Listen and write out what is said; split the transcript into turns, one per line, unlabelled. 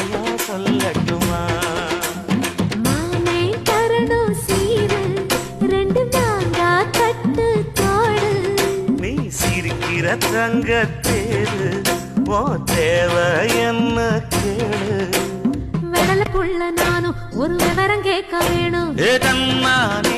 உண்மையா சொல்லட்டுமா?
மாமே தரணும் சீரு, ரெண்டு மாங்கா தட்டு தோடு.
நீ சிரிக்கிற தங்கத்தேரு, ஓ தேவை என்ன கேளு.
வெடலுக்குள்ள நானும் ஒரு விவரம் கேட்க வேணும்.
ஏ தன்னானே